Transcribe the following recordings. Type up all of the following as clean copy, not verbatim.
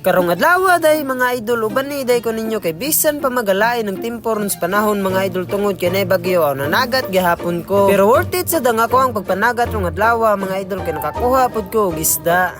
Karong adlaw day mga idol uban ni day ko ninyo kay bisan pa magalain ng tempor sa panahon mga idol tungod kay nay bagyo aw nanagat gihapon ko. Pero worth it sa danga ko ang pagpanagat rong adlaw mga idol kay nakakuha pud ko og isda.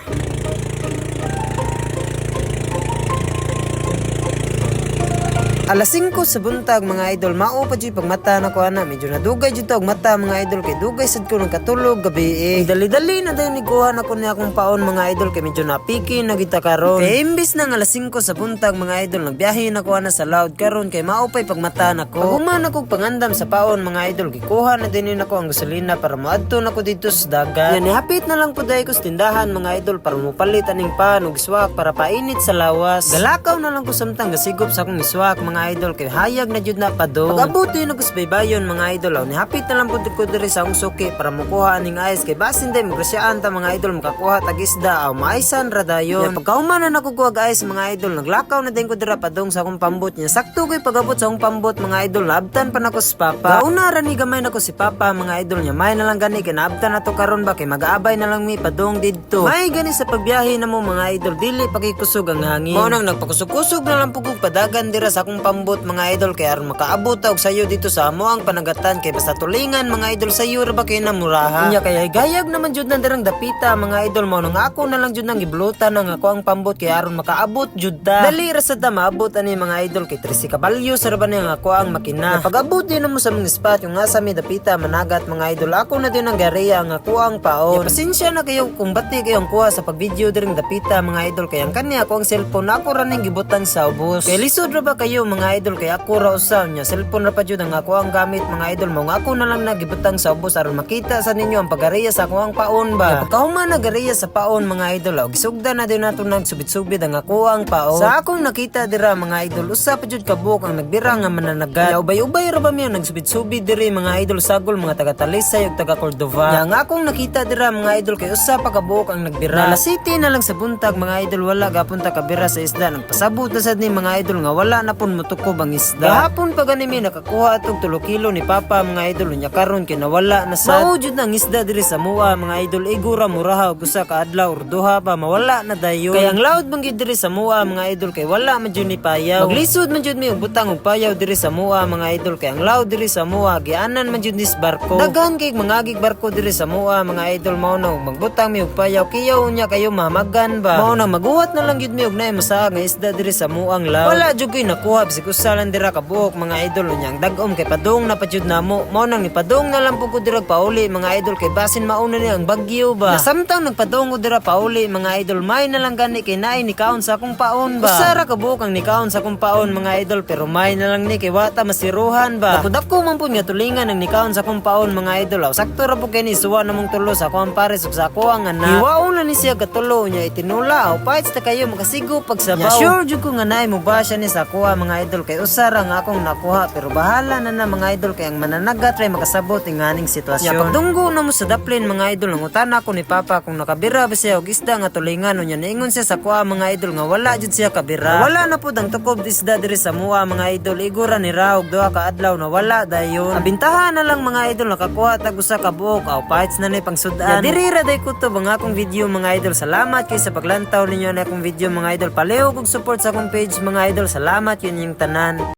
Alas 5 sa buntag mga idol, mao pa jud pagmata na ko ana, medyo nadugay jud og mata mga idol kay dugay sad ko nang katulog gabi. Dali-dali na dayon niguhan ako ni akong paon mga idol kay medyo napiki na kita karon. Kay imbis na alas 5 sa buntag mga idol, nagbiyahe na ko ana sa loud karon kay mao pay pagmata na ko. Paghuman ako pangandam sa paon mga idol, gikuha na din nako ang gasolina para moadto na ko dito sa dagat. Yan hapit na lang pud day ko sa tindahan mga idol para mopalit aning pan ug iswak para painit sa lawas. Galakaw na lang ko samtang gasigop sa akong iswak mga idol kay hayag na jud na padong. Pag-abuti na ko sa baybayon mga idol, ni hapit na lang pud ko diri sa akong suki para makuha aning ice kay basin day magrasyaan ta mga idol makakuha tag isda aw maaysan ra dayon. Pagkahuman na nako kuha ice mga idol, naglakaw na din ko dira padong sa akong pambot niya. Sakto kay pag-abot sa akong pambot mga idol, naabtan pa nako si Papa. Gauna ra ni gamay nako si Papa mga idol niya. May na lang gani kay naabtan na to karon ba kay mag-aabay na lang mi padong didto. May gani sa pagbiyahe na mo mga idol, dili pagikusog ang hangin. Mao nang nagpakusog-kusog na lang pugog padagan dira sa akong pambot mga idol kay aron makaabot og sayo dito sa amo ang panagatan kay basta tulingan mga idol sayo ra ba kay namuraha. Unya kay gayag naman jud na dirang dapita mga idol, mao nang ako na lang jud nang giblutan nang ako ang pambot kay aron makaabot jud ta. Dali ra sad ta maabot ani mga idol kay 13 kabalyo sa ba ni ako ang makina. Pag-abot din mo sa mga spot yung asa mi dapita managat mga idol, ako na din ang gareya ang ako ang paon. Pasensya na kayo kung bati kayo ang kuha sa pag-video diring dapita mga idol kay ang kanya ako ang cellphone ako ra ning gibutan sa ubos. Kay lisod ra ba kayo mga idol kay ako ra usaw nya cellphone ra pa jud ang ako ang gamit mga idol mo nga ako na lang nagibutang sa ubos aron makita sa ninyo ang pagareya sa ako ang paon ba. Pagkahuman nagareya sa paon mga idol og gisugdan na din nato nagsubit-subit ang ako ang paon. Sa akong nakita dira mga idol usa pa jud ka buok ang nagbira nga mananagat. Ubay-ubay ra ba mi ang nagsubit-subit diri mga idol sagol mga taga Talisay ug taga Cordova. Yang akong nakita dira mga idol kay usa pa ka buok ang nagbira. Alas 7 na lang sa buntag mga idol wala gapon ta kabira sa isda. Nagpasabot na sad ni mga idol nga wala na pun mutukob ang isda. Gahapon pa gani mi nakakuha atong 3 kilo ni Papa mga idol nya karon kinawala na sad. Mao jud ang isda diri sa mua mga idol igura muraha og usa ka adlaw or duha pa mawala na dayon. Kay ang loud man gid diri sa mua mga idol kay wala man jud ni payaw. Maglisod man jud mi og butang og payaw diri sa mua mga idol kay ang loud diri sa mua gianan man jud nis barko. Daghan kay mangagig barko diri sa mua mga idol mao na magbutang mi og payaw kiyaw nya kayo mamagan ba. Mao na maguwat na lang jud mi og naay masaha nga isda diri sa mua ang loud. Wala jud koy nakuha bisig usalan dira ka buok mga idol unya ang dagom kay padong na padyud namo. Mao nang ni padong na lang pud ko dira pauli mga idol kay basin mauna ni ang bagyo ba. Samtang nagpadong ko dira pauli mga idol may na lang gani kay naay ni kaon sa akong paon ba. Usara ka buok ang ni kaon sa akong paon mga idol pero may na lang ni kay wata masiruhan ba. Dako man pud nga tulingan ang ni kaon sa akong paon mga idol. Sakto ra pud kay ni suwa namong tulo sa akong pares ug sa ako ang anak. Iwaon na ni siya katulo nya itinula o fights ta kayo makasigo pagsabaw. Sure jud ko nga naay mo ba siya ni sa ako mga idol kay usara nga akong nakuha pero bahala na mga idol kay ang mananagat ray makasabot ing aning sitwasyon. Pagdunggo na mo sa daplin mga idol ang utana ko ni Papa kung nakabira ba siya og isda nga tulingan unya niingon siya sa kuha mga idol nga wala jud siya kabira. Wala na pud ang tukob isda diri sa mua mga idol igura ni raog duha ka adlaw na wala dayon. Abintahan na lang mga idol nakakuha tag usa ka buok aw fights na ni pangsudan. Diri ra day kutob ang akong video mga idol. Salamat kay sa paglantaw ninyo na akong video mga idol. Palihog og support sa akong page mga idol. Salamat yun yung tanan.